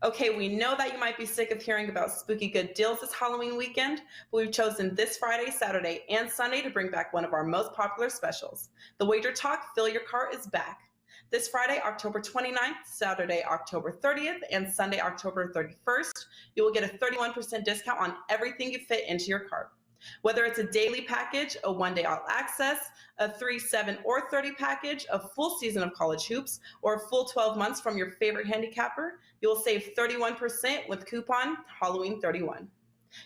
Okay, we know that you might be sick of hearing about spooky good deals this Halloween weekend, but we've chosen this Friday, Saturday, and Sunday to bring back one of our most popular specials. The WagerTalk Fill Your Cart is back. This Friday, October 29th, Saturday, October 30th, and Sunday, October 31st, you will get a 31% discount on everything you fit into your cart. Whether it's a daily package, a one-day all access, a 3, 7, or 30 package, a full season of college hoops, or a full 12 months from your favorite handicapper, you will save 31% with coupon Halloween31.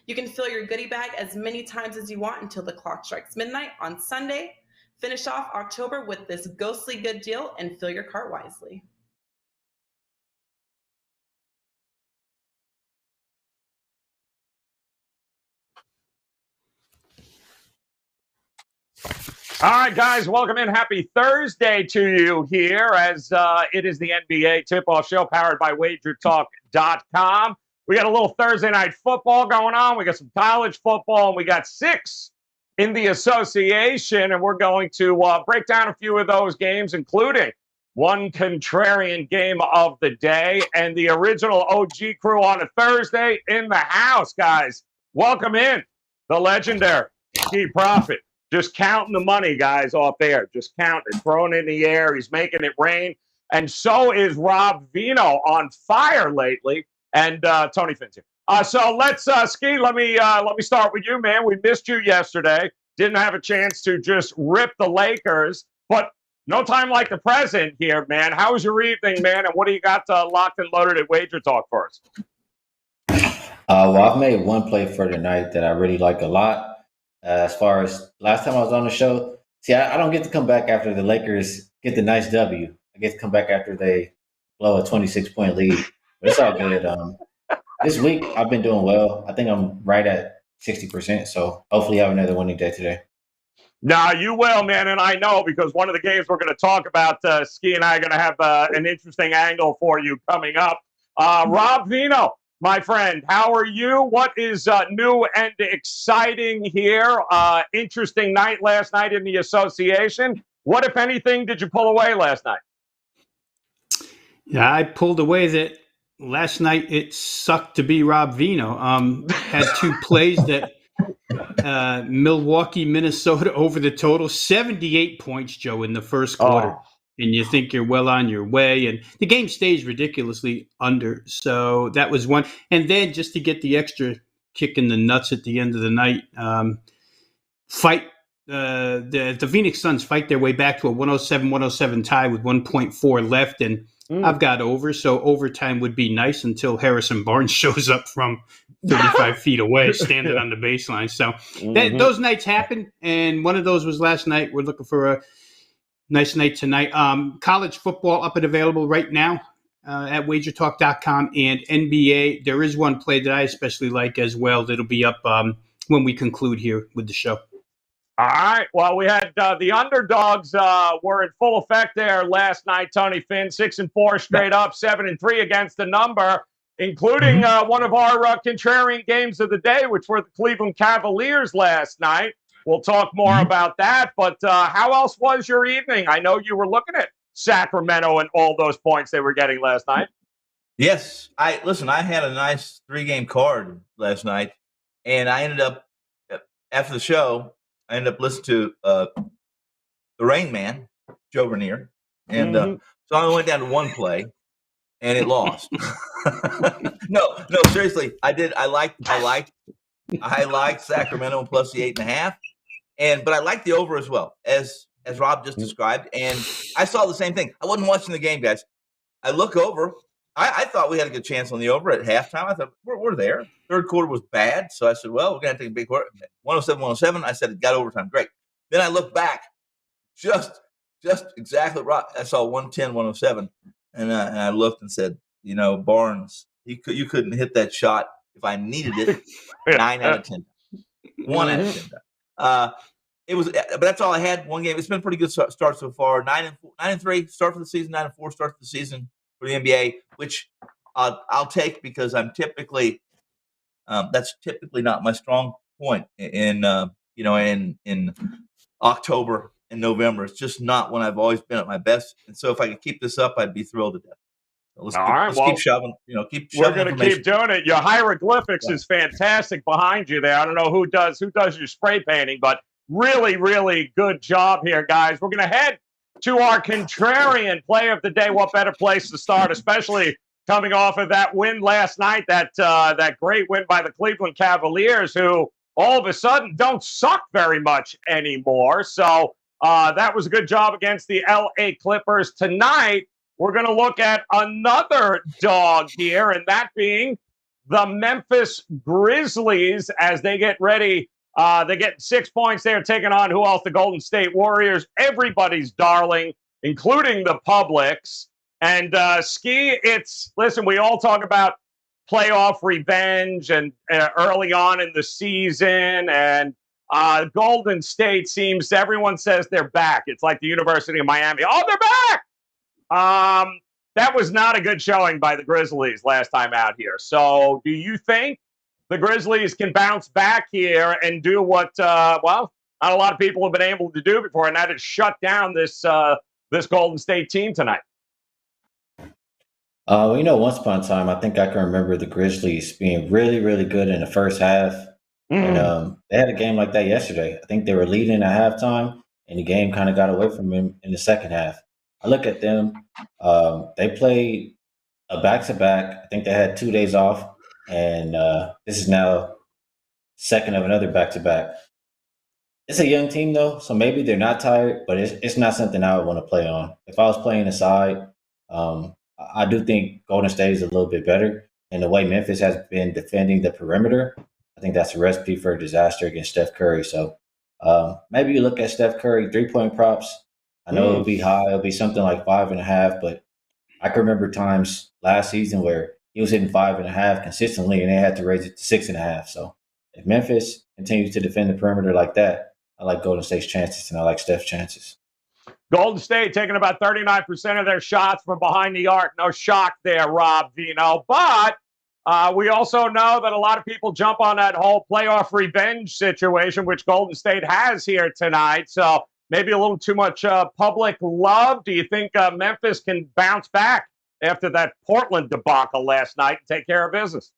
You can fill your goodie bag as many times as you want until the clock strikes midnight on Sunday. Finish off October with this ghostly good deal and fill your cart wisely. All right, guys, welcome in. Happy Thursday to you here as it is the NBA tip-off show powered by WagerTalk.com. We got a little Thursday night football going on. We got some college football, and we got 6 in the association, and we're going to break down a few of those games, including one contrarian game of the day, and the original OG crew on a Thursday in the house, guys. Welcome in the legendary Ski Prophet. Just counting the money, guys, off there. Just counting, throwing it in the air. He's making it rain. And so is Rob Vino, on fire lately. And Tony Finn's here. So let's, Ski, let me start with you, man. We missed you yesterday. Didn't have a chance to just rip the Lakers. But no time like the present here, man. How was your evening, man? And what do you got locked and loaded at Wager Talk for us? Well, I've made one play for tonight that I really like a lot. As far as last time I was on the show, see, I don't get to come back after the Lakers get the nice W. I get to come back after they blow a 26-point lead. But it's all good. This week, I've been doing well. I think I'm right at 60%. So hopefully I have another winning day today. No, you will, man, and I know because one of the games we're going to talk about, Ski and I are going to have an interesting angle for you coming up. Rob Vino, my friend, how are you? What is new and exciting here? Interesting night last night in the association. What, if anything, did you pull away last night? Yeah, I pulled away that last night it sucked to be Rob Vino. Had 2 plays that Milwaukee, Minnesota over the total, 78 points, Joe, in the first quarter. Oh. And you think you're well on your way. And the game stays ridiculously under. So that was one. And then just to get the extra kick in the nuts at the end of the night, the Phoenix Suns fight their way back to a 107-107 tie with 1.4 left. And I've got over. So overtime would be nice until Harrison Barnes shows up from 35 feet away, standing on the baseline. So those nights happen. And one of those was last night. We're looking for a nice night tonight. College football up and available right now at WagerTalk.com, and NBA. There is one play that I especially like as well that'll be up when we conclude here with the show. All right. Well, we had the underdogs were in full effect there last night. Tony Finn, 6-4 straight up, 7-3 against the number, including one of our contrarian games of the day, which were the Cleveland Cavaliers last night. We'll talk more about that, but how else was your evening? I know you were looking at Sacramento and all those points they were getting last night. Yes. I had a nice 3-game card last night, and I ended up, after the show, listening to the Rain Man, Joe Vernier, and so I only went down to one play, and it lost. No, seriously, I did. I liked Sacramento plus the 8.5. But I like the over as well, as Rob just described. And I saw the same thing. I wasn't watching the game, guys. I look over. I thought we had a good chance on the over at halftime. I thought, we're there. Third quarter was bad. So I said, well, we're going to take a big quarter. 107-107. I said, it got overtime. Great. Then I looked back. Just exactly right. I saw 110-107. And I looked and said, Barnes, you couldn't hit that shot if I needed it 9 out of 10. 1 out of 10 times. It was, but that's all I had. One game. It's been a pretty good start so far. 9-3 start for the season. 9-4 start for the season for the NBA, which I'll take because I'm typically that's typically not my strong point in October and November. It's just not when I've always been at my best. And so if I could keep this up, I'd be thrilled to death. Let's, All right, let's well, keep shoving. Keep we're shoving going to information. keep doing it. Your hieroglyphics is fantastic behind you there. I don't know who does your spray painting, but really, really good job here, guys. We're going to head to our contrarian play of the day. What better place to start, especially coming off of that win last night, that great win by the Cleveland Cavaliers, who all of a sudden don't suck very much anymore. So that was a good job against the LA Clippers. Tonight, we're going to look at another dog here, and that being the Memphis Grizzlies as they get ready. They get 6 points there, taking on who else? The Golden State Warriors, everybody's darling, including the public's. And Skee, listen, we all talk about playoff revenge and early on in the season, and Golden State everyone says they're back. It's like the University of Miami. Oh, they're back! That was not a good showing by the Grizzlies last time out here. So do you think the Grizzlies can bounce back here and do what, not a lot of people have been able to do before, and that is shut down this Golden State team tonight? Once upon a time, I think I can remember the Grizzlies being really, really good in the first half. And they had a game like that yesterday. I think they were leading at halftime, and the game kind of got away from them in the second half. I look at them. They played a back-to-back. I think they had 2 days off, and this is now second of another back-to-back. It's a young team, though, so maybe they're not tired, but it's not something I would want to play on. If I was playing aside, I do think Golden State is a little bit better. And the way Memphis has been defending the perimeter, I think that's a recipe for disaster against Steph Curry. So maybe you look at Steph Curry, 3-point props. I know it'll be high. It'll be something like 5.5, but I can remember times last season where he was hitting 5.5 consistently, and they had to raise it to 6.5. So if Memphis continues to defend the perimeter like that, I like Golden State's chances, and I like Steph's chances. Golden State taking about 39% of their shots from behind the arc. No shock there, Rob Vino. But we also know that a lot of people jump on that whole playoff revenge situation, which Golden State has here tonight. So maybe a little too much public love. Do you think Memphis can bounce back after that Portland debacle last night and take care of business?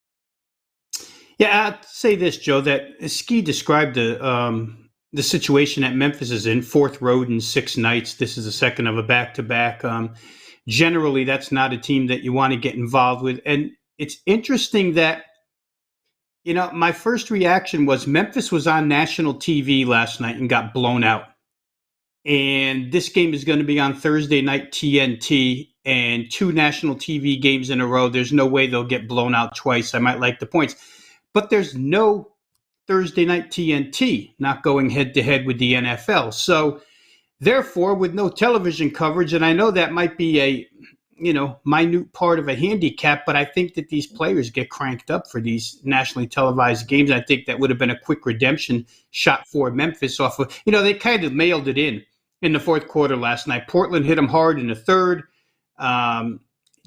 Yeah, I'd say this, Joe, that Skee described the situation that Memphis is in, fourth road in 6 nights. This is the second of a back-to-back. Generally, that's not a team that you want to get involved with. And it's interesting that, my first reaction was Memphis was on national TV last night and got blown out. And this game is going to be on Thursday night TNT, and 2 national TV games in a row. There's no way they'll get blown out twice. I might like the points. But there's no Thursday night TNT, not going head-to-head with the NFL. So, therefore, with no television coverage, and I know that might be a, minute part of a handicap, but I think that these players get cranked up for these nationally televised games. I think that would have been a quick redemption shot for Memphis off of, they kind of mailed it in the fourth quarter last night. Portland hit them hard in the third.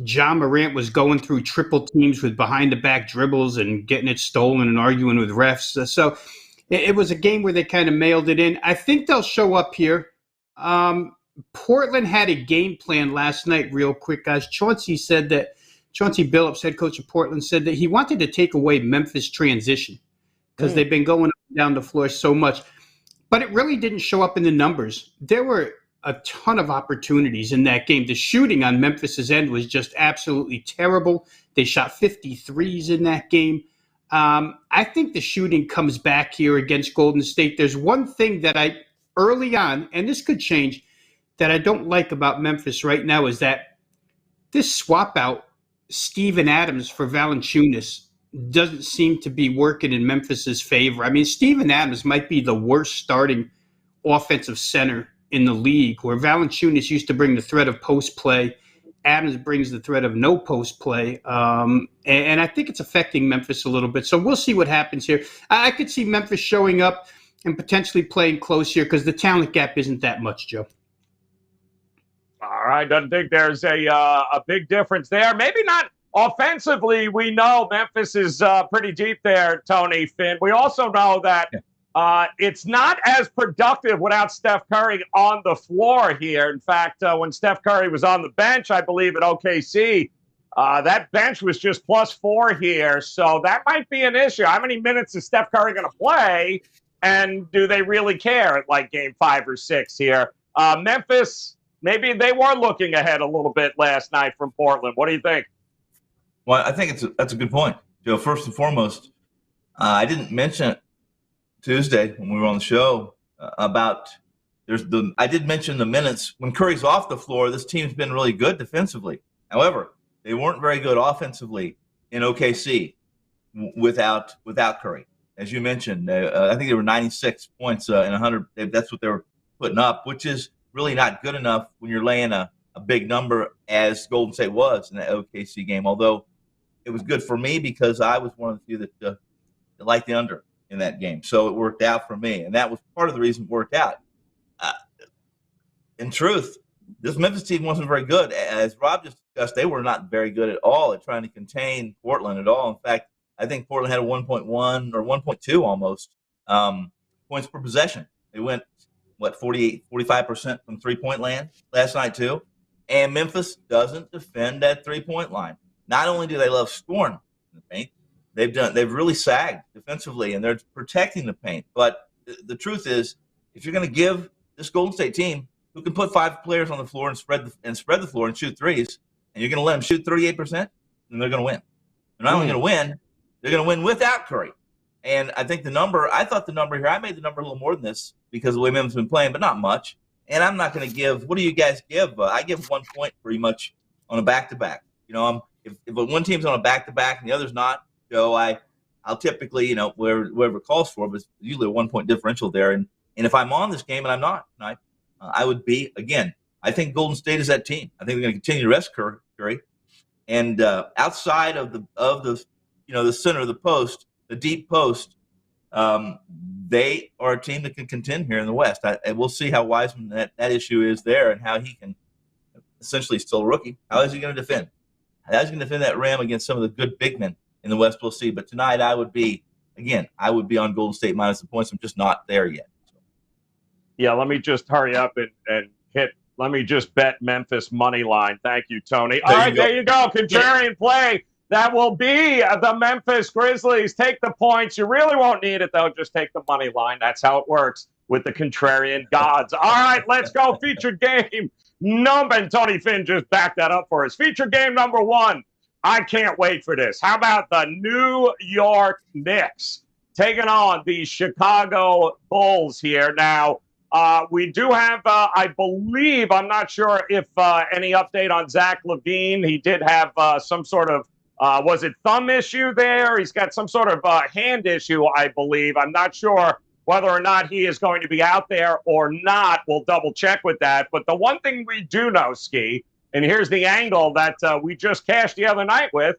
John Morant was going through triple teams with behind-the-back dribbles and getting it stolen and arguing with refs. So it was a game where they kind of mailed it in. I think they'll show up here. Portland had a game plan last night, real quick, guys. Chauncey Billups, head coach of Portland, said that he wanted to take away Memphis transition because they've been going up and down the floor so much. But it really didn't show up in the numbers. There were a ton of opportunities in that game. The shooting on Memphis's end was just absolutely terrible. They shot 53s in that game. I think the shooting comes back here against Golden State. There's one thing that early on, and this could change, that I don't like about Memphis right now is that this swap out Steven Adams for Valanciunas doesn't seem to be working in Memphis's favor. I mean, Steven Adams might be the worst starting offensive center in the league, where Valanciunas used to bring the threat of post play. Adams brings the threat of no post play. And I think it's affecting Memphis a little bit. So we'll see what happens here. I could see Memphis showing up and potentially playing close here because the talent gap isn't that much, Joe. All right. Doesn't think there's a big difference there. Maybe not offensively. We know Memphis is pretty deep there, Tony Finn. We also know that it's not as productive without Steph Curry on the floor here. In fact, when Steph Curry was on the bench, I believe at OKC, That bench was just +4 here, so that might be an issue. How many minutes is Steph Curry going to play, and do they really care at like Game 5 or 6 here? Memphis, maybe they were looking ahead a little bit last night from Portland. What do you think? Well, I think that's a good point, Joe. First and foremost, I didn't mention it Tuesday when we were on the show I did mention the minutes. When Curry's off the floor, this team's been really good defensively. However, they weren't very good offensively in OKC without Curry. As you mentioned, I think they were 96 points in 100. That's what they were putting up, which is really not good enough when you're laying a big number as Golden State was in the OKC game. Although it was good for me because I was one of the few that liked the under in that game. So it worked out for me, and that was part of the reason it worked out. In truth, this Memphis team wasn't very good. As Rob just discussed, they were not very good at all at trying to contain Portland at all. In fact, I think Portland had a 1.1 or 1.2 almost points per possession. They went, 45% from three-point land last night too. And Memphis doesn't defend that three-point line. Not only do they love scoring in the paint, they've really sagged defensively, and they're protecting the paint. But the truth is, if you're going to give this Golden State team, who can put 5 players on the floor and spread the floor and shoot threes, and you're going to let them shoot 38%, then they're going to win. They're not only going to win, they're going to win without Curry. And I think I thought the number here, I made the number a little more than this because of the way Memphis has been playing, but not much. And I'm not going to give, what do you guys give? I give 1 point pretty much on a back-to-back. If one team's on a back-to-back and the other's not, Joe, I'll typically, wherever it calls for, but it's usually a 1 point differential there. And if I'm on this game and I'm not tonight, I would be, again, I think Golden State is that team. I think they're going to continue to rest Curry. And outside of the center of the post, the deep post, they are a team that can contend here in the West. And we'll see how Wiseman that issue is there and how he can, essentially still a rookie. How is he going to defend? How is he going to defend that rim against some of the good big men in the West? We'll see. But tonight I would be on Golden State minus the points. I'm just not there yet. Yeah, let me just hurry up and hit. Let me just bet Memphis money line. Thank you, Tony. All right, there you go. Contrarian play. That will be the Memphis Grizzlies. Take the points. You really won't need it, though. Just take the money line. That's how it works with the contrarian gods. All right, let's go. Featured game number. And Tony Finn just backed that up for us. Featured game number 1. I can't wait for this. How about the New York Knicks taking on the Chicago Bulls here? Now, we do have, I believe, I'm not sure if any update on Zach LaVine. He did have some sort of, was it thumb issue there? He's got some sort of hand issue, I believe. I'm not sure whether or not he is going to be out there or not. We'll double check with that. But the one thing we do know, Skee, and here's the angle that we just cashed the other night with,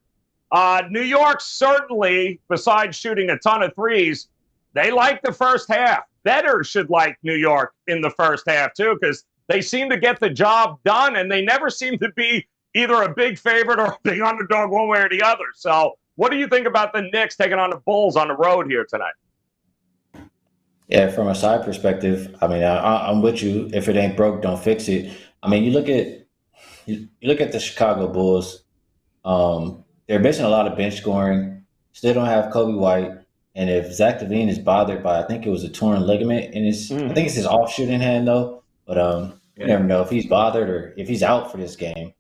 New York certainly, besides shooting a ton of threes, they like the first half. Bettors should like New York in the first half, too, because they seem to get the job done, and they never seem to be either a big favorite or a big underdog one way or the other. So what do you think about the Knicks taking on the Bulls on the road here tonight? Yeah, from a side perspective, I mean, I'm with you. If it ain't broke, don't fix it. I mean, you look at the Chicago Bulls. They're missing a lot of bench scoring. Still don't have Kobe White. And if Zach LaVine is bothered by, I think it was a torn ligament in his, I think it's his off shooting hand though. But you never know if he's bothered or if he's out for this game.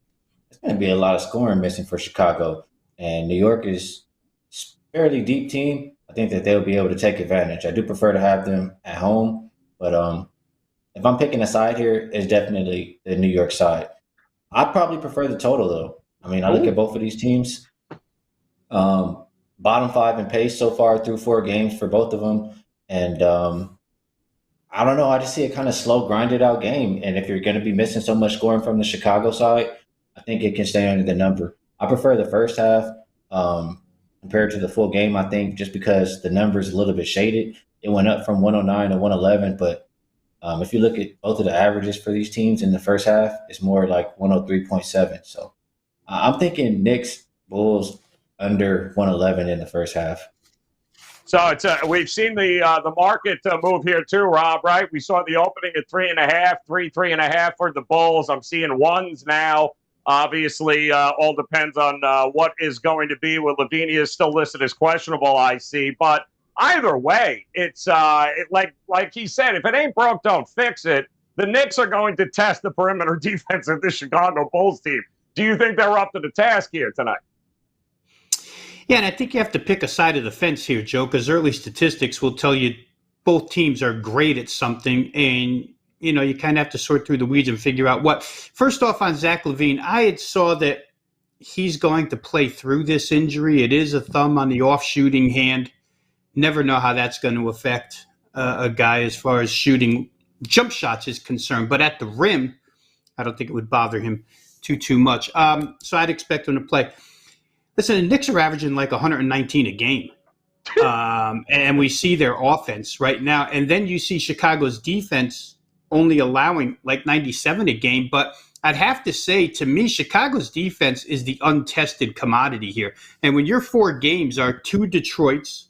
It's going to be a lot of scoring missing for Chicago. And New York is a fairly deep team. I think that they'll be able to take advantage. I do prefer to have them at home, but if I'm picking a side here, it's definitely the New York side. I probably prefer the total though. I mean, I look at both of these teams. Bottom 5 in pace so far through 4 games for both of them. And I don't know. I just see a kind of slow, grinded out game. And if you're going to be missing so much scoring from the Chicago side, I think it can stay under the number. I prefer the first half compared to the full game, I think, just because the number is a little bit shaded. It went up from 109 to 111. But if you look at both of the averages for these teams in the first half, it's more like 103.7. So I'm thinking Knicks, Bulls, under 111 in the first half. So it's we've seen the market move here too, Rob. Right? We saw the opening at 3.5, 3.5 for the Bulls. I'm seeing ones now. Obviously, all depends on what is going to be. With Lavinia is still listed as questionable, I see. But either way, it's like he said, if it ain't broke, don't fix it. The Knicks are going to test the perimeter defense of the Chicago Bulls team. Do you think they're up to the task here tonight? Yeah, and I think you have to pick a side of the fence here, Joe, because early statistics will tell you both teams are great at something, and you kind of have to sort through the weeds and figure out what. First off, on Zach LaVine, I had saw that he's going to play through this injury. It is a thumb on the off shooting hand. Never know how that's going to affect a guy as far as shooting jump shots is concerned. But at the rim, I don't think it would bother him too much. So I'd expect him to play. Listen, the Knicks are averaging like 119 a game. And we see their offense right now. And then you see Chicago's defense only allowing like 97 a game. But I'd have to say, to me, Chicago's defense is the untested commodity here. And when your 4 games are 2 Detroits,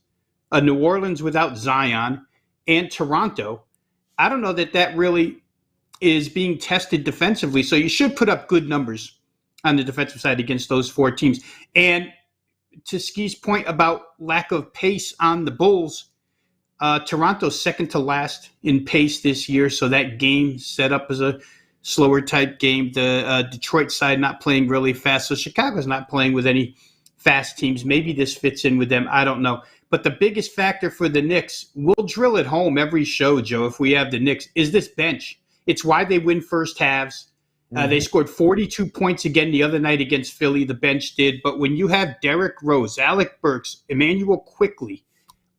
a New Orleans without Zion, and Toronto, I don't know that really is being tested defensively. So you should put up good numbers on the defensive side against those 4 teams. And to Skee's point about lack of pace on the Bulls, Toronto's second to last in pace this year, so that game set up as a slower type game. The Detroit side not playing really fast, so Chicago's not playing with any fast teams. Maybe this fits in with them. I don't know. But the biggest factor for the Knicks, we'll drill it home every show, Joe, if we have the Knicks, is this bench. It's why they win first halves. They scored 42 points again the other night against Philly. The bench did. But when you have Derrick Rose, Alec Burks, Emmanuel Quickly,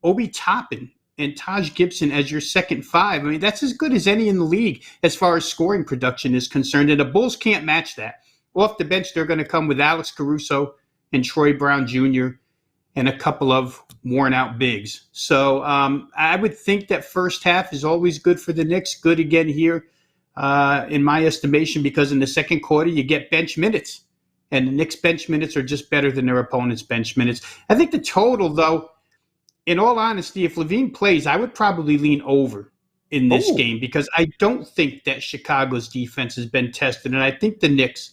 Obi Toppin, and Taj Gibson as your second 5, I mean, that's as good as any in the league as far as scoring production is concerned. And the Bulls can't match that. Off the bench, they're going to come with Alex Caruso and Troy Brown Jr. and a couple of worn-out bigs. So I would think that first half is always good for the Knicks. Good again here. In my estimation, because in the second quarter you get bench minutes, and the Knicks bench minutes are just better than their opponent's bench minutes. I think the total, though, in all honesty, if LaVine plays, I would probably lean over in this game, because I don't think that Chicago's defense has been tested, and I think the Knicks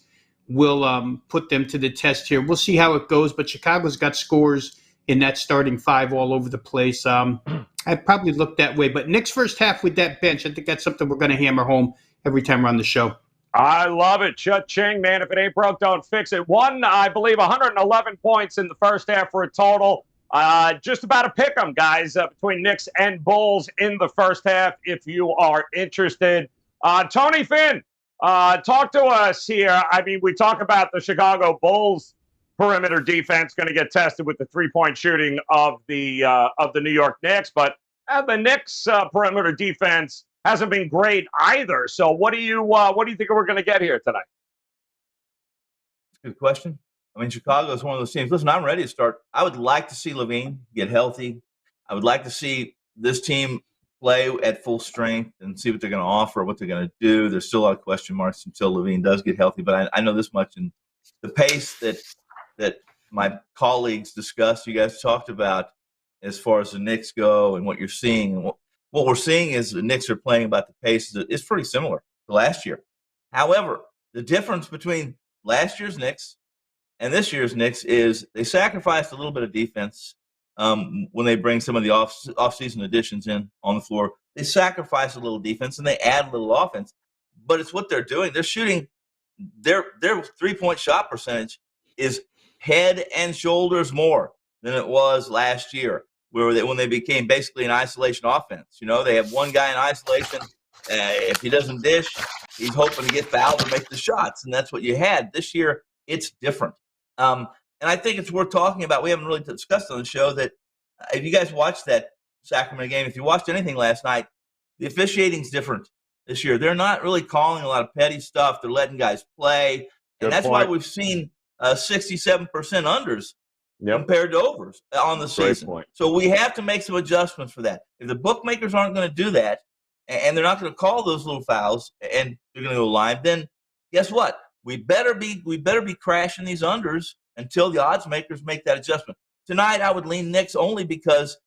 will put them to the test here. We'll see how it goes, but Chicago's got scores in that starting 5 all over the place. I'd probably look that way, but Knicks first half with that bench, I think that's something we're going to hammer home every time we're on the show. I love it. Cha-ching, man. If it ain't broke, don't fix it. I believe, 111 points in the first half for a total. Just about a pick 'em, guys, between Knicks and Bulls in the first half, if you are interested. Tony Finn, talk to us here. I mean, we talk about the Chicago Bulls perimeter defense going to get tested with the 3-point shooting of the New York Knicks, but the Knicks perimeter defense hasn't been great either. So what do you think we're going to get here tonight? Good question. I mean, Chicago is one of those teams. Listen, I'm ready to start. I would like to see LaVine get healthy. I would like to see this team play at full strength and see what they're going to offer, what they're going to do. There's still a lot of question marks until LaVine does get healthy, but I know this much. And the pace that my colleagues discussed, you guys talked about as far as the Knicks go and what you're seeing. And what we're seeing is the Knicks are playing about the pace. It's pretty similar to last year. However, the difference between last year's Knicks and this year's Knicks is they sacrificed a little bit of defense when they bring some of the off-season additions in on the floor. They sacrifice a little defense and they add a little offense. But it's what they're doing. They're shooting their 3-point shot percentage is head and shoulders more than it was last year, when they became basically an isolation offense. You know, they have one guy in isolation. If he doesn't dish, he's hoping to get fouled and make the shots, and that's what you had. This year, it's different. And I think it's worth talking about. We haven't really discussed on the show that if you guys watched that Sacramento game, if you watched anything last night, the officiating's different this year. They're not really calling a lot of petty stuff. They're letting guys play, and that's why we've seen 67% unders compared to overs on the season. So we have to make some adjustments for that. If the bookmakers aren't going to do that, and they're not going to call those little fouls, and they're going to go live, then guess what? We better be crashing these unders until the odds makers make that adjustment. Tonight, I would lean Knicks only because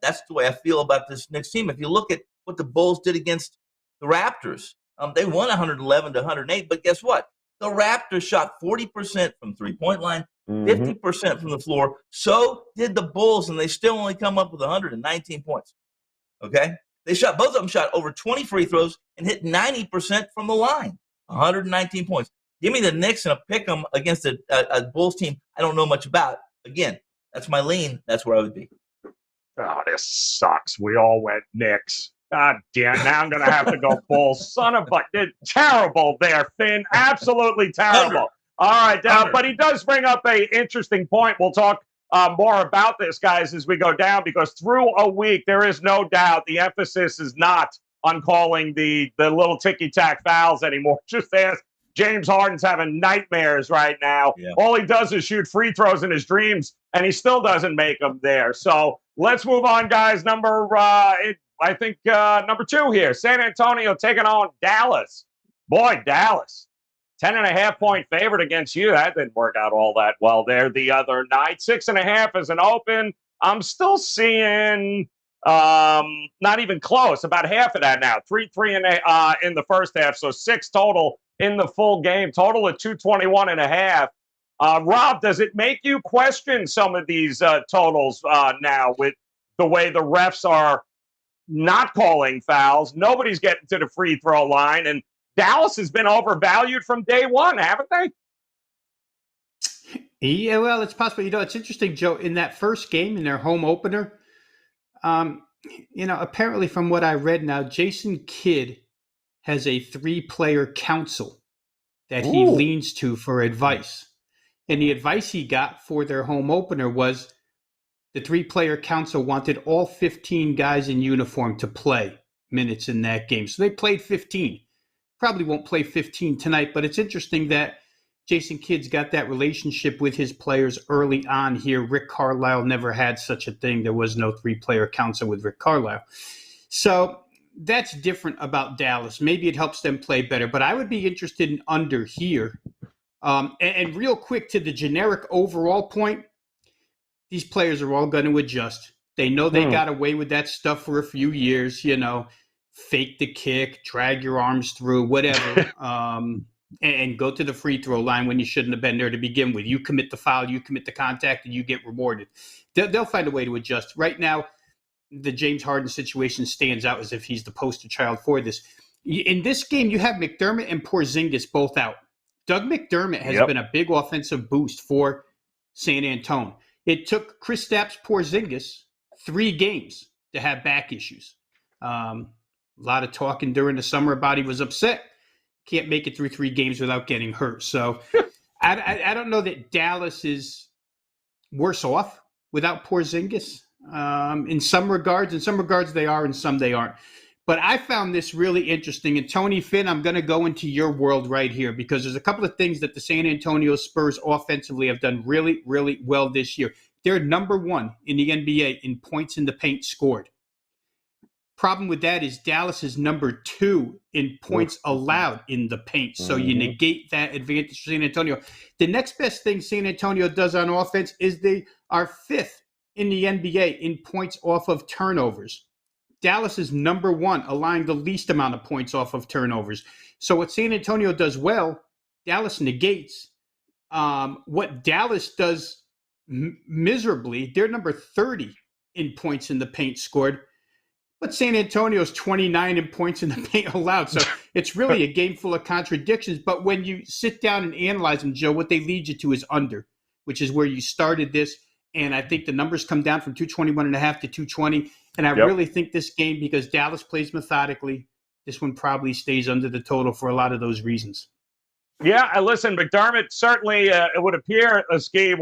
that's the way I feel about this Knicks team. If you look at what the Bulls did against the Raptors, they won 111 to 108, but guess what? The Raptors shot 40% from three-point line, 50% from the floor. So did the Bulls, and they still only come up with 119 points. Okay? Both of them shot over 20 free throws and hit 90% from the line. 119 points. Give me the Knicks and a pick 'em against a Bulls team I don't know much about. Again, that's my lean. That's where I would be. Oh, this sucks. We all went Knicks. God damn. Now I'm going to have to go Bulls. Son of a... Terrible there, Finn. Absolutely terrible. All right. But he does bring up an interesting point. We'll talk more about this, guys, as we go down, because through a week, there is no doubt the emphasis is not on calling the little ticky-tack fouls anymore. Just ask. James Harden's having nightmares right now. Yeah. All he does is shoot free throws in his dreams, and he still doesn't make them there. So let's move on, guys. Number 2 here. San Antonio taking on Dallas. Boy, Dallas. 10.5-point favorite against you. That didn't work out all that well there the other night. 6.5 is an open. I'm still seeing not even close. About half of that now. 3 in the first half. So 6 total in the full game. Total at 221.5. Rob, does it make you question some of these totals now with the way the refs are not calling fouls? Nobody's getting to the free throw line, and Dallas has been overvalued from day one, haven't they? Yeah, well, it's possible. It's interesting, Joe, in that first game, in their home opener, apparently from what I read now, Jason Kidd has a 3-player council that he leans to for advice. And the advice he got for their home opener was the 3-player council wanted all 15 guys in uniform to play minutes in that game. So they played 15. Probably won't play 15 tonight, but it's interesting that Jason Kidd's got that relationship with his players early on here. Rick Carlisle never had such a thing. There was no 3-player council with Rick Carlisle. So that's different about Dallas. Maybe it helps them play better, but I would be interested in under here. And real quick to the generic overall point, these players are all going to adjust. They know they got away with that stuff for a few years, fake the kick, drag your arms through, whatever, and go to the free throw line when you shouldn't have been there to begin with. You commit the foul, you commit the contact, and you get rewarded. They'll find a way to adjust. Right now, the James Harden situation stands out as if he's the poster child for this. In this game, you have McDermott and Porzingis both out. Doug McDermott has been a big offensive boost for San Antonio. It took Kristaps Porzingis 3 games to have back issues. A lot of talking during the summer about he was upset. Can't make it through 3 games without getting hurt. So I don't know that Dallas is worse off without Porzingis. In some regards they are, in some they aren't. But I found this really interesting. And Tony, Finn, I'm going to go into your world right here because there's a couple of things that the San Antonio Spurs offensively have done really, really well this year. They're number 1 in the NBA in points in the paint scored. Problem with that is Dallas is number 2 in points allowed in the paint. So you negate that advantage for San Antonio. The next best thing San Antonio does on offense is they are 5th in the NBA in points off of turnovers. Dallas is number 1, allowing the least amount of points off of turnovers. So what San Antonio does well, Dallas negates. What Dallas does miserably, they're number 30 in points in the paint scored. But San Antonio's 29 in points in the paint allowed. So it's really a game full of contradictions. But when you sit down and analyze them, Joe, what they lead you to is under, which is where you started this. And I think the numbers come down from 221.5 to 220. And I really think this game, because Dallas plays methodically, this one probably stays under the total for a lot of those reasons. Yeah, and listen, McDermott certainly, it would appear, Skee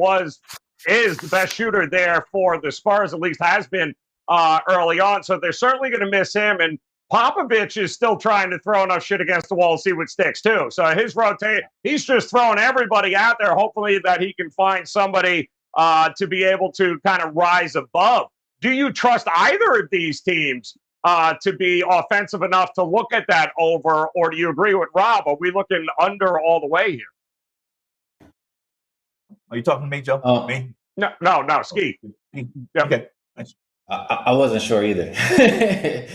is the best shooter there for the Spurs, at least has been early on. So they're certainly going to miss him. And Popovich is still trying to throw enough shit against the wall to see what sticks, too. So his rotation, he's just throwing everybody out there, hopefully that he can find somebody to be able to kind of rise above. Do you trust either of these teams to be offensive enough to look at that over, or do you agree with Rob? Are we looking under all the way here? Are you talking to me, Joe? Me? No, Skee. Yep. Okay. Nice. I wasn't sure either. Okay,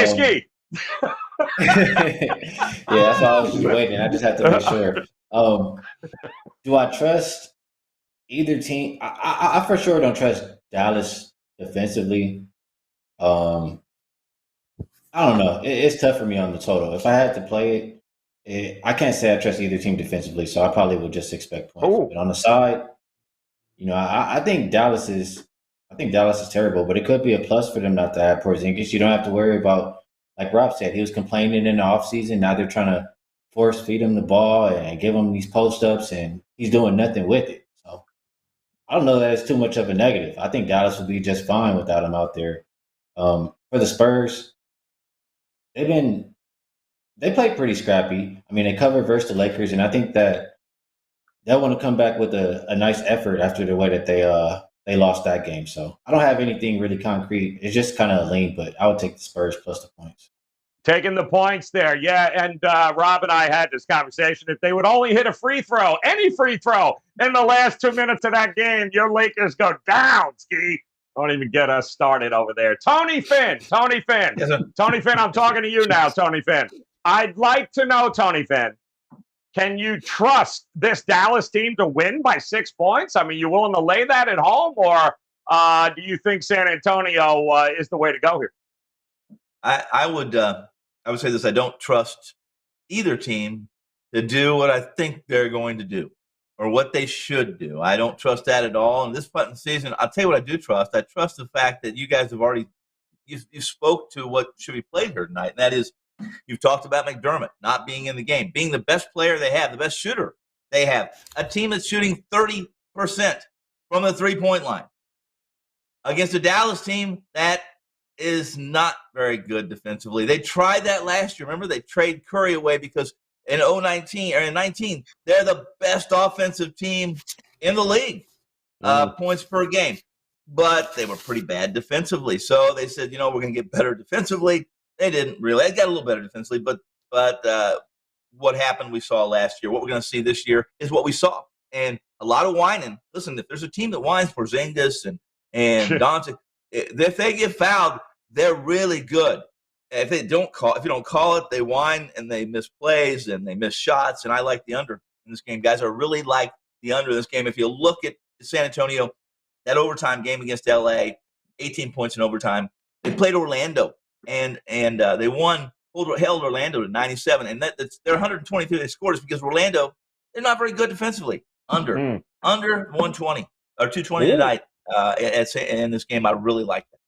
Skee. Yeah, that's why I was just waiting. I just had to make sure. Do I trust either team? I for sure don't trust Dallas defensively. Um, I don't know. It's tough for me on the total. If I had to play I can't say I trust either team defensively, so I probably would just expect points. Oh, But on the side, I think Dallas is. I think Dallas is terrible, but it could be a plus for them not to have Porzingis. You don't have to worry about, like Rob said, he was complaining in the offseason. Now they're trying to force feed him the ball and give him these post ups, and he's doing nothing with it. So I don't know that it's too much of a negative. I think Dallas would be just fine without him out there. For the Spurs, they played pretty scrappy. I mean, they covered versus the Lakers, and I think that they'll want to come back with a nice effort after the way that they lost that game. So I don't have anything really concrete. It's just kind of a lean, but I would take the Spurs plus the points. taking the points there. Yeah, and Rob and I had this conversation. If they would only hit a free throw, any free throw, in the last 2 minutes of that game, your Lakers go down, Skee. Don't even get us started over there. Tony Finn. Yes, Tony Finn, I'm talking to you now, Tony Finn. I'd like to know, Tony Finn, can you trust this Dallas team to win by 6 points? I mean, you willing to lay that at home, or do you think San Antonio is the way to go here? I would say this. I don't trust either team to do what I think they're going to do or what they should do. I don't trust that at all. And this point in the season, I'll tell you what I do trust. I trust the fact that you guys have already you spoke to what should be played here tonight, and that is you've talked about McDermott not being in the game, being the best player they have, the best shooter they have, a team that's shooting 30% from the three-point line against a Dallas team that is not very good defensively. They tried that last year. Remember, they traded Curry away because in 19, they're the best offensive team in the league, points per game. But they were pretty bad defensively. So they said, we're going to get better defensively. They didn't really. They got a little better defensively, but what happened we saw last year, what we're going to see this year is what we saw. And a lot of whining. Listen, if there's a team that whines for Porzingis and Dante, if they get fouled, they're really good. If you don't call it, they whine and they miss plays and they miss shots. And I like the under in this game, guys. I really like the under in this game. If you look at San Antonio, that overtime game against LA, 18 points in overtime. They played Orlando and they held Orlando to 97. And they're 123 they scored is because Orlando, they're not very good defensively. Under 120 or 220 tonight in this game. I really like that.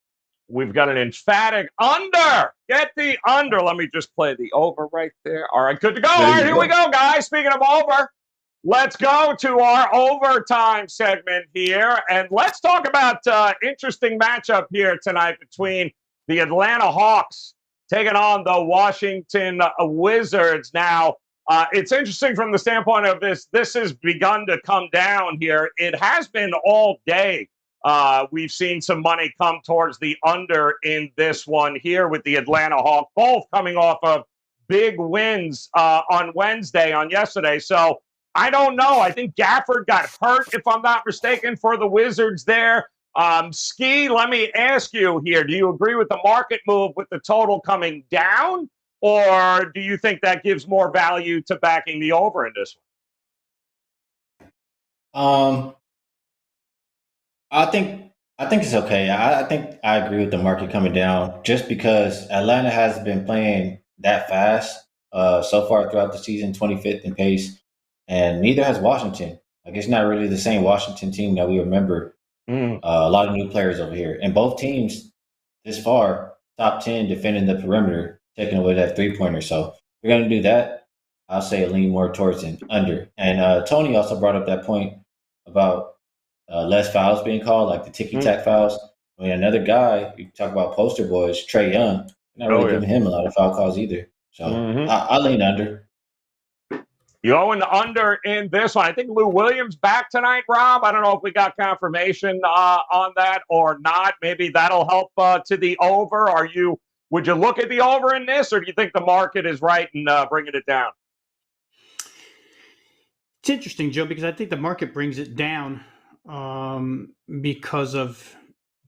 We've got an emphatic under. Get the under. Let me just play the over right there. All right, good to go. All right, here we go, guys. Speaking of over, let's go to our overtime segment here. And let's talk about interesting matchup here tonight between the Atlanta Hawks taking on the Washington Wizards. Now, it's interesting from the standpoint of this. This has begun to come down here. It has been all day. We've seen some money come towards the under in this one here with the Atlanta Hawks, both coming off of big wins on yesterday. So I don't know. I think Gafford got hurt, if I'm not mistaken, for the Wizards there. Skee, let me ask you here. Do you agree with the market move with the total coming down? Or do you think that gives more value to backing the over in this one? I think it's okay. I think I agree with the market coming down just because Atlanta has been playing that fast so far throughout the season, 25th in pace, and neither has Washington. Like it's not really the same Washington team that we remember. A lot of new players over here, and both teams this far top 10 defending the perimeter, taking away that 3-pointer. So if you're going to do that, I'll say lean more towards an under. And Tony also brought up that point about less fouls being called, like the ticky-tack fouls. I mean, another guy, you talk about poster boys, Trae Young, not really giving him a lot of foul calls either. So I lean under. You going under in this one. I think Lou Williams back tonight, Rob. I don't know if we got confirmation on that or not. Maybe that'll help to the over. Would you look at the over in this, or do you think the market is right in bringing it down? It's interesting, Joe, because I think the market brings it down because of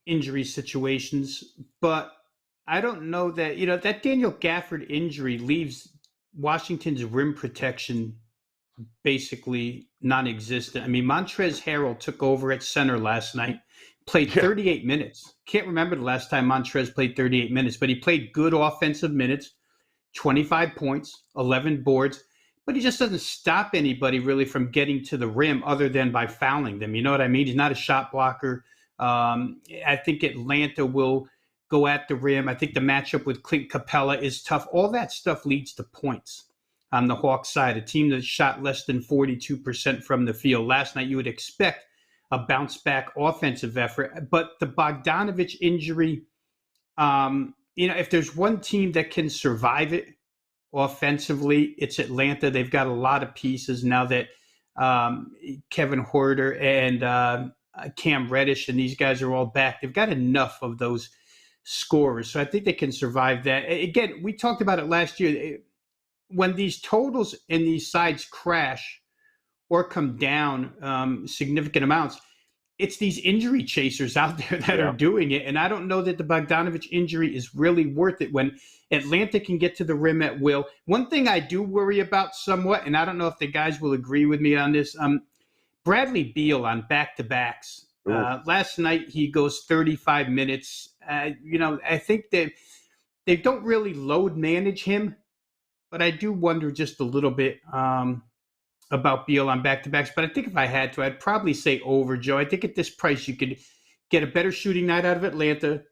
injury situations. But I don't know that, that Daniel Gafford injury leaves Washington's rim protection basically non-existent. I mean, Montrezl Harrell took over at center last night, played 38 minutes. Can't remember the last time Montrezl played 38 minutes, but he played good offensive minutes, 25 points, 11 boards, but he just doesn't stop anybody really from getting to the rim other than by fouling them. You know what I mean? He's not a shot blocker. I think Atlanta will go at the rim. I think the matchup with Clint Capella is tough. All that stuff leads to points on the Hawks side, a team that shot less than 42% from the field. Last night, you would expect a bounce-back offensive effort. But the Bogdanovich injury, if there's one team that can survive it offensively, it's Atlanta. They've got a lot of pieces now that Kevin Huerter and Cam Reddish and these guys are all back. They've got enough of those scorers. So I think they can survive that. Again, we talked about it last year. When these totals and these sides crash or come down significant amounts, it's these injury chasers out there that are doing it. And I don't know that the Bogdanovich injury is really worth it when Atlanta can get to the rim at will. One thing I do worry about somewhat, and I don't know if the guys will agree with me on this, Bradley Beal on back-to-backs. Last night he goes 35 minutes. I think they don't really load manage him. But I do wonder just a little bit about Beal on back-to-backs. But I think if I had to, I'd probably say over, Joe. I think at this price, you could get a better shooting night out of Atlanta.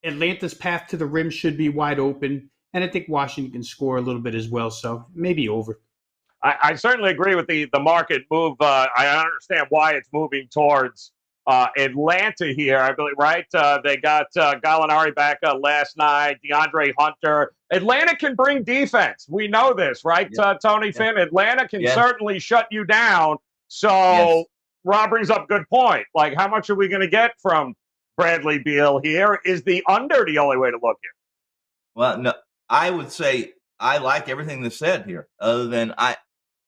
Atlanta's path to the rim should be wide open. And I think Washington can score a little bit as well. So maybe over. I certainly agree with the market move. I understand why it's moving towards Atlanta here, I believe, right? They got Gallinari back last night, DeAndre Hunter. Atlanta can bring defense. We know this, right, Tony Finn? Atlanta can certainly shut you down. So Rob brings up a good point. Like, how much are we going to get from Bradley Beal here? Is the under the only way to look here? Well, no, I would say I like everything that's said here. Other than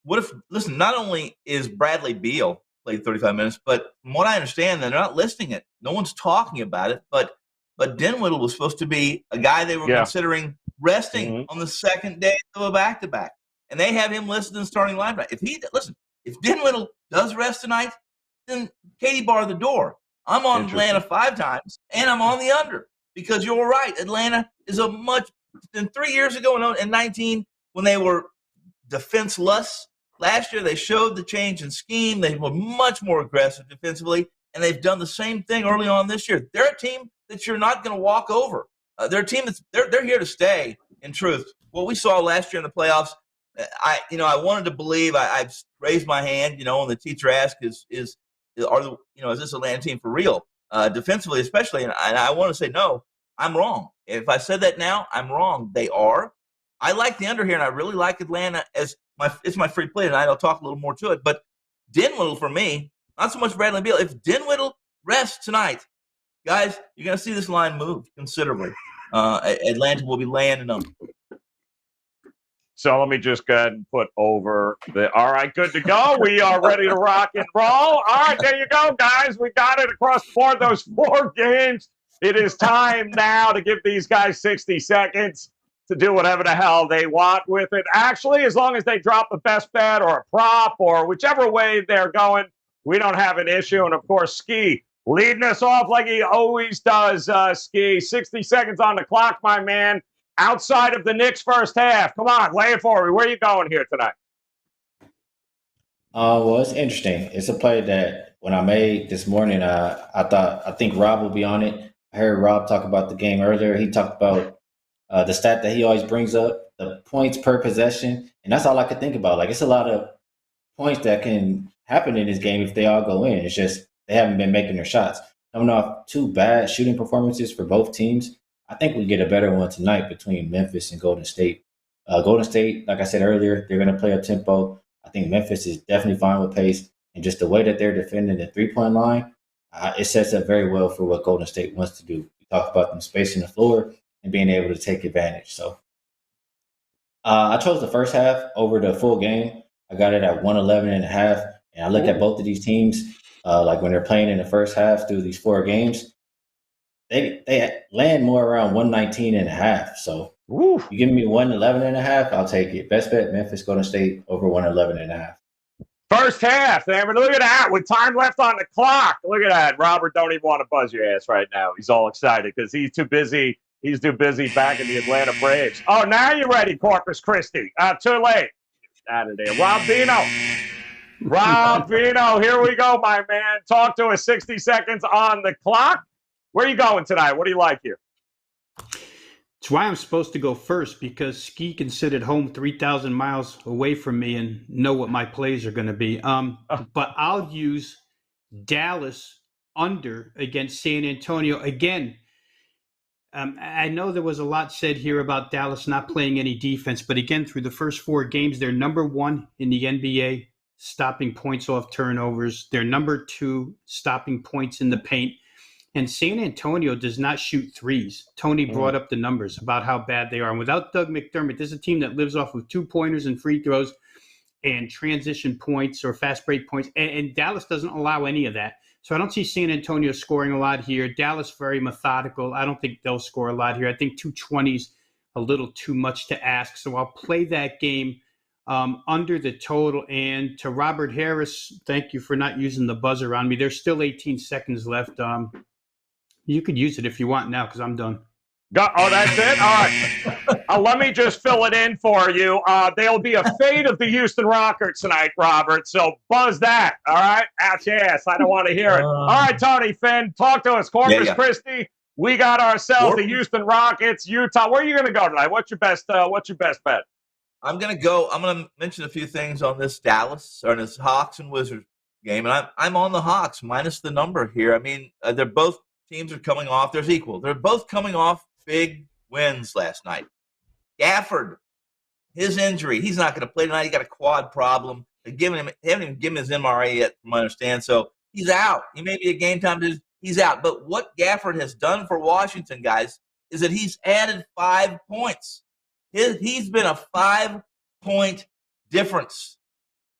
listen, not only is Bradley Beal played 35 minutes, but from what I understand, they're not listing it. No one's talking about it. But Dinwiddie was supposed to be a guy they were considering resting on the second day of a back-to-back, and they have him listed in starting lineup. If Dinwiddie does rest tonight, then Katie bar the door. I'm on Atlanta 5 times, and I'm on the under because you're right. Atlanta is a much than 3 years ago in 19 when they were defenseless. Last year, they showed the change in scheme. They were much more aggressive defensively, and they've done the same thing early on this year. They're a team that you're not going to walk over. They're a team they're here to stay. In truth, what we saw last year in the playoffs, I wanted to believe. I've raised my hand. When the teacher asked, is this Atlanta team for real defensively, especially? And I want to say no. I'm wrong. If I said that now, I'm wrong. They are. I like the under here, and I really like Atlanta as it's my free play tonight. I'll talk a little more to it. But Dinwiddie, for me, not so much Bradley Beal. If Dinwiddie rests tonight, guys, you're going to see this line move considerably. Atlanta will be laying them. So let me just go ahead and put over all right, good to go. We are ready to rock and roll. All right, there you go, guys. We got it across the board, those 4 games. It is time now to give these guys 60 seconds to do whatever the hell they want with it. Actually, as long as they drop the best bet or a prop or whichever way they're going, we don't have an issue. And, of course, Skee leading us off like he always does, Skee. 60 seconds on the clock, my man. Outside of the Knicks first half. Come on, lay it for me. Where are you going here tonight? Well, it's interesting. It's a play that when I made this morning, I think Rob will be on it. I heard Rob talk about the game earlier. He talked about the stat that he always brings up, the points per possession. And that's all I could think about. Like, it's a lot of points that can happen in this game if they all go in. It's just they haven't been making their shots. Coming off 2 bad shooting performances for both teams, I think we get a better one tonight between Memphis and Golden State. Golden State, like I said earlier, they're going to play up tempo. I think Memphis is definitely fine with pace. And just the way that they're defending the 3-point line, it sets up very well for what Golden State wants to do. We talked about them spacing the floor and being able to take advantage. So I chose the first half over the full game. I got it at 111.5. And I look at both of these teams, like when they're playing in the first half through these 4 games, they land more around 119.5. So you give me 111.5, I'll take it. Best bet, Memphis, Golden State over 111.5. First half, man. But look at that. With time left on the clock. Look at that. Robert don't even want to buzz your ass right now. He's all excited because he's too busy. He's too busy back in the Atlanta Braves. Oh, now you're ready, Corpus Christi. Too late. Out of there. Rob Vino. Rob Vino, here we go, my man. Talk to us. 60 seconds on the clock. Where are you going tonight? What do you like here? It's why I'm supposed to go first, because Skee can sit at home 3,000 miles away from me and know what my plays are going to be. But I'll use Dallas under against San Antonio. Again, I know there was a lot said here about Dallas not playing any defense, but again, through the first 4 games, they're number 1 in the NBA, stopping points off turnovers. They're number 2, stopping points in the paint. And San Antonio does not shoot threes. Tony brought up the numbers about how bad they are. And without Doug McDermott, there's a team that lives off of 2-pointers and free throws and transition points or fast break points. And Dallas doesn't allow any of that. So I don't see San Antonio scoring a lot here. Dallas very methodical. I don't think they'll score a lot here. I think 220 is a little too much to ask. So I'll play that game under the total. And to Robert Harris, thank you for not using the buzzer on me. There's still 18 seconds left. You could use it if you want now, because I'm done. Oh, that's it? All right. Let me just fill it in for you. There'll be a fade of the Houston Rockets tonight, Robert, so buzz that, all right? Out your ass. I don't want to hear it. All right, Tony Finn, talk to us. Corpus Christi, we got ourselves the Houston Rockets, Utah. Where are you going to go tonight? What's your best bet? I'm going to mention a few things on this this Hawks and Wizards game, and I'm on the Hawks minus the number here. I mean, they're both teams are coming off. There's equal. They're both coming off big wins last night. Gafford, his injury, he's not going to play tonight. He got a quad problem. They haven't even given him his MRA yet, from what I understand. So he's out. He may be a game time. He's out. But what Gafford has done for Washington, guys, is that he's added 5 points. He's been a 5-point difference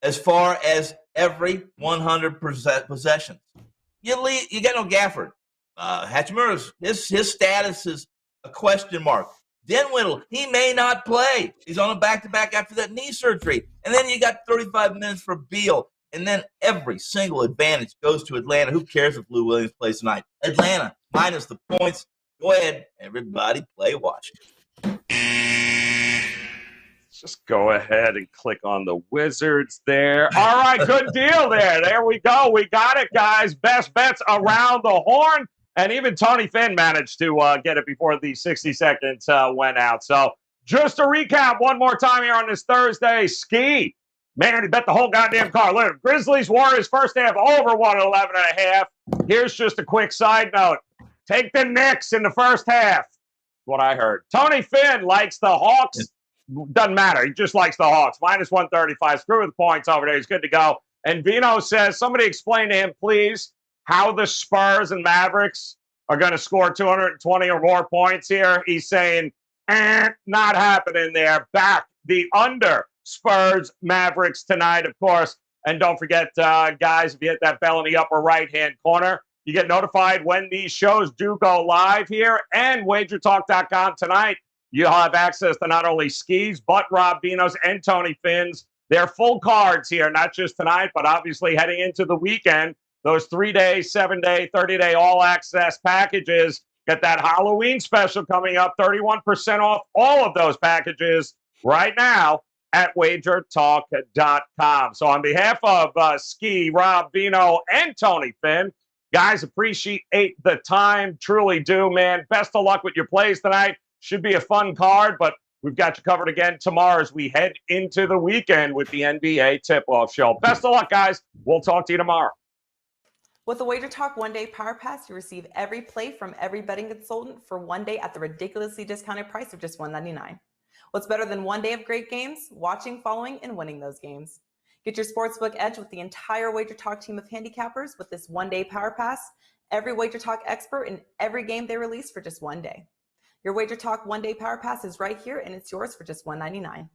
as far as every 100 possessions. You got no Gafford. Hachimura's his status is a question mark. Dinwiddie, he may not play. He's on a back-to-back after that knee surgery. And then you got 35 minutes for Beal. And then every single advantage goes to Atlanta. Who cares if Lou Williams plays tonight? Atlanta, minus the points. Go ahead, everybody play Washington. Just go ahead and click on the Wizards there. All right, good deal there. There we go. We got it, guys. Best bets around the horn. And even Tony Finn managed to get it before the 60 seconds went out. So just to recap one more time here on this Thursday, Skee. Man, he bet the whole goddamn car. Look, Grizzlies, Warriors, first half over 111.5. Here's just a quick side note. Take the Knicks in the first half. What I heard. Tony Finn likes the Hawks. Doesn't matter. He just likes the Hawks. Minus 135. Screw with the points over there. He's good to go. And Vino says, somebody explain to him, please, how the Spurs and Mavericks are going to score 220 or more points here. He's saying, not happening there. Back the under Spurs, Mavericks tonight, of course. And don't forget, guys, if you hit that bell in the upper right-hand corner, you get notified when these shows do go live here. And WagerTalk.com tonight, you'll have access to not only Skee's, but Rob Vino's and Tony Finn's. They're full cards here, not just tonight, but obviously heading into the weekend. Those 3-day, 7-day, 30-day all-access packages. Get that Halloween special coming up, 31% off all of those packages right now at WagerTalk.com. So on behalf of Skee, Rob, Vino, and Tony Finn, guys, appreciate the time. Truly do, man. Best of luck with your plays tonight. Should be a fun card, but we've got you covered again tomorrow as we head into the weekend with the NBA tip-off show. Best of luck, guys. We'll talk to you tomorrow. With the Wager Talk one-day power pass, you receive every play from every betting consultant for 1 day at the ridiculously discounted price of just $1.99. What's better than 1 day of great games? Watching, following, and winning those games. Get your sportsbook edge with the entire Wager Talk team of handicappers with this 1 day power pass. Every Wager Talk expert in every game they release for just 1 day. Your Wager Talk 1 day power pass is right here, and it's yours for just $1.99.